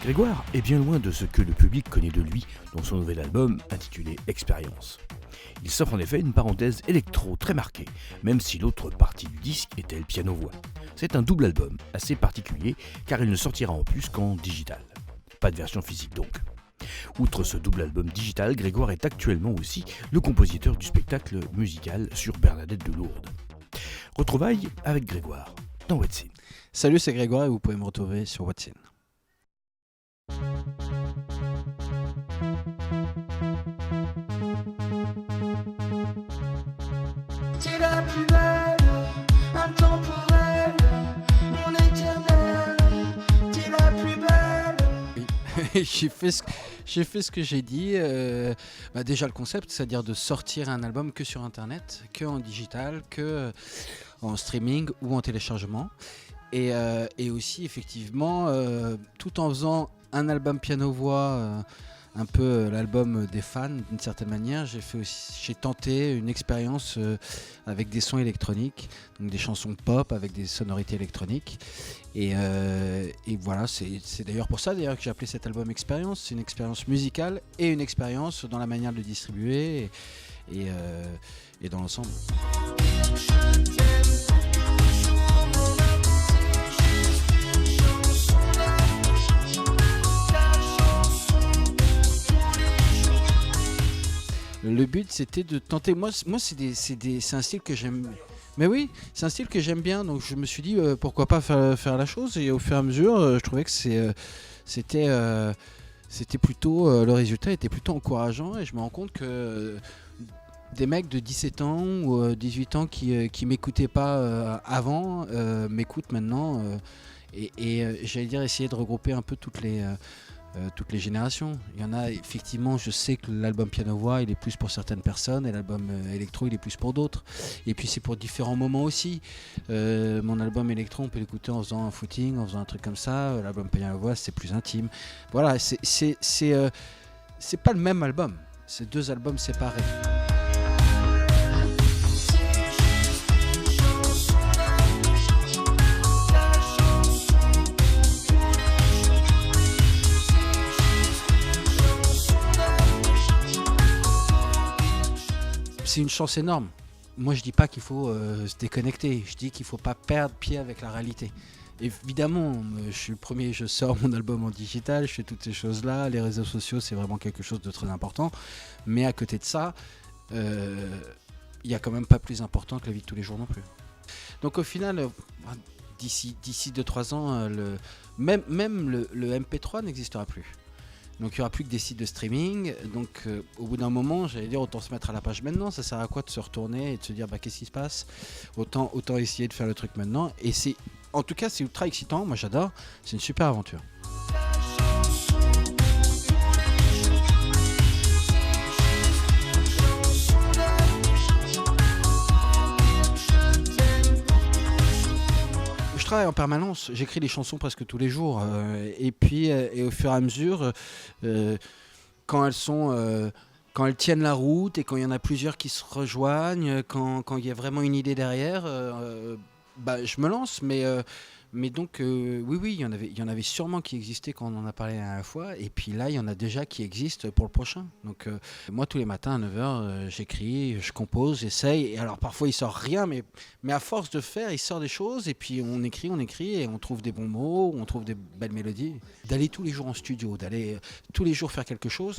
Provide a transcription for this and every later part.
Grégoire est bien loin de ce que le public connaît de lui dans son nouvel album intitulé Expérience. Il s'offre en effet une parenthèse électro très marquée, même si l'autre partie du disque était le piano-voix. C'est un double album, assez particulier, car il ne sortira en plus qu'en digital. Pas de version physique donc. Outre ce double album digital, Grégoire est actuellement aussi le compositeur du spectacle musical sur Bernadette de Lourdes. Retrouvailles avec Grégoire dans What's In. Salut, c'est Grégoire et vous pouvez me retrouver sur What's In. T'es la plus belle, intemporelle, mon éternelle. T'es la plus belle. Oui, j'ai fait ce que j'ai dit. Déjà le concept, c'est-à-dire de sortir un album que sur Internet, que en digital, que en streaming ou en téléchargement. Et aussi, effectivement, tout en faisant un album piano-voix, un peu l'album des fans d'une certaine manière, j'ai tenté une expérience avec des sons électroniques, donc des chansons pop avec des sonorités électroniques. Et voilà, c'est d'ailleurs pour ça d'ailleurs que j'ai appelé cet album Expérience. C'est une expérience musicale et une expérience dans la manière de le distribuer et dans l'ensemble. Le but, c'était de tenter. Moi, c'est un style que j'aime. Mais oui, c'est un style que j'aime bien. Donc, je me suis dit pourquoi pas faire la chose. Et au fur et à mesure, je trouvais que c'était plutôt le résultat était plutôt encourageant. Et je me rends compte que des mecs de 17 ans ou 18 ans qui m'écoutaient pas avant m'écoutent maintenant. J'allais dire essayer de regrouper un peu toutes les générations. Il y en a effectivement, je sais que l'album piano-voix il est plus pour certaines personnes et l'album électro il est plus pour d'autres. Et puis c'est pour différents moments aussi. Mon album électro on peut l'écouter en faisant un footing, en faisant un truc comme ça. L'album piano-voix c'est plus intime. Voilà, c'est pas le même album. C'est deux albums séparés. C'est une chance énorme. Moi, je dis pas qu'il faut se déconnecter. Je dis qu'il faut pas perdre pied avec la réalité. Évidemment, je suis le premier, je sors mon album en digital, je fais toutes ces choses-là. Les réseaux sociaux, c'est vraiment quelque chose de très important. Mais à côté de ça, il y a quand même pas plus important que la vie de tous les jours non plus. Donc au final, d'ici 2-3 ans, même le MP3 n'existera plus. Donc il n'y aura plus que des sites de streaming. Donc au bout d'un moment, j'allais dire autant se mettre à la page maintenant. Ça sert à quoi de se retourner et de se dire qu'est-ce qui se passe ? Autant essayer de faire le truc maintenant. Et en tout cas c'est ultra excitant. Moi j'adore. C'est une super aventure. Je travaille en permanence, j'écris des chansons presque tous les jours et puis au fur et à mesure quand elles tiennent la route et quand il y en a plusieurs qui se rejoignent, quand il y a vraiment une idée derrière, je me lance mais donc oui, il y en avait sûrement qui existaient quand on en a parlé la dernière fois et puis là il y en a déjà qui existent pour le prochain. Donc moi tous les matins à 9h j'écris, je compose, j'essaye et alors parfois il sort rien mais à force de faire il sort des choses et puis on écrit et on trouve des bons mots, on trouve des belles mélodies. D'aller tous les jours en studio, d'aller tous les jours faire quelque chose,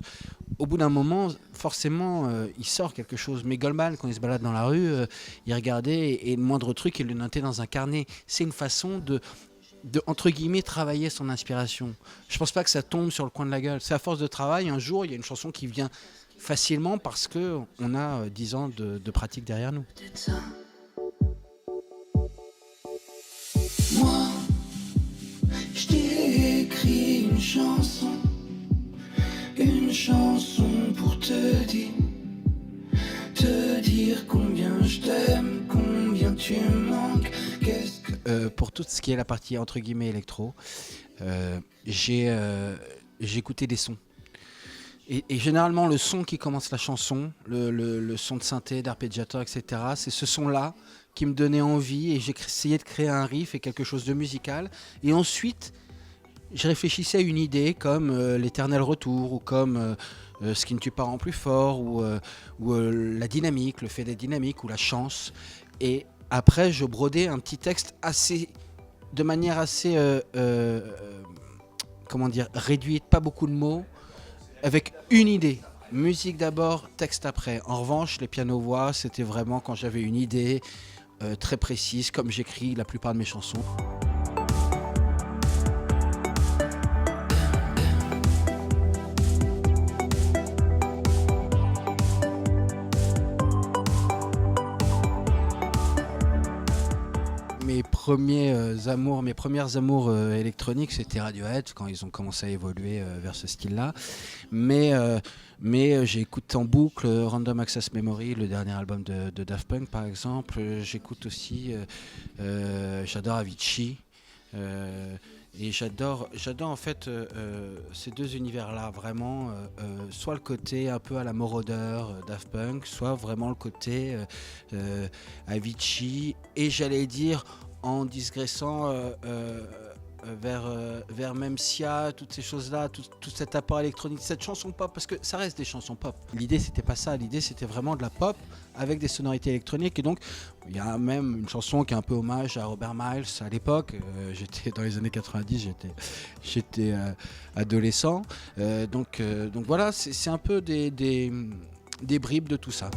au bout d'un moment forcément il sort quelque chose. Mais Goldman quand il se balade dans la rue, il regardait et le moindre truc il le notait dans un carnet. C'est une façon de entre guillemets travailler son inspiration. Je pense pas que ça tombe sur le coin de la gueule. C'est à force de travail, un jour il y a une chanson qui vient facilement parce qu'on a 10 ans de pratique derrière nous. Moi, je t'ai écrit une chanson pour te dire combien je t'aime, combien tu me manques. Pour tout ce qui est la partie entre guillemets électro, j'ai écouté des sons. Et généralement, le son qui commence la chanson, le son de synthé, d'arpégiateur, etc., c'est ce son-là qui me donnait envie et j'ai essayé de créer un riff et quelque chose de musical. Et ensuite, je réfléchissais à une idée comme l'éternel retour ou comme ce qui ne tue pas rend plus fort ou la dynamique, le fait d'être dynamique ou la chance. Et après, je brodais un petit texte de manière assez, comment dire, réduite, pas beaucoup de mots, avec une idée. Musique d'abord, texte après. En revanche, les pianos-voix, c'était vraiment quand j'avais une idée très précise, comme j'écris la plupart de mes chansons. Mes premières amours électroniques, c'était Radiohead quand ils ont commencé à évoluer vers ce style-là. Mais j'écoute en boucle Random Access Memory, le dernier album de Daft Punk par exemple. J'écoute aussi, j'adore Avicii. Et j'adore en fait ces deux univers-là, vraiment, soit le côté un peu à la Moroder, Daft Punk, soit vraiment le côté Avicii, et j'allais dire en digressant vers même Sia, toutes ces choses-là, tout cet apport électronique, cette chanson pop, parce que ça reste des chansons pop. L'idée c'était pas ça, l'idée c'était vraiment de la pop avec des sonorités électroniques, et donc il y a même une chanson qui est un peu hommage à Robert Miles à l'époque. J'étais dans les années 90, j'étais adolescent, donc voilà, c'est un peu des bribes de tout ça.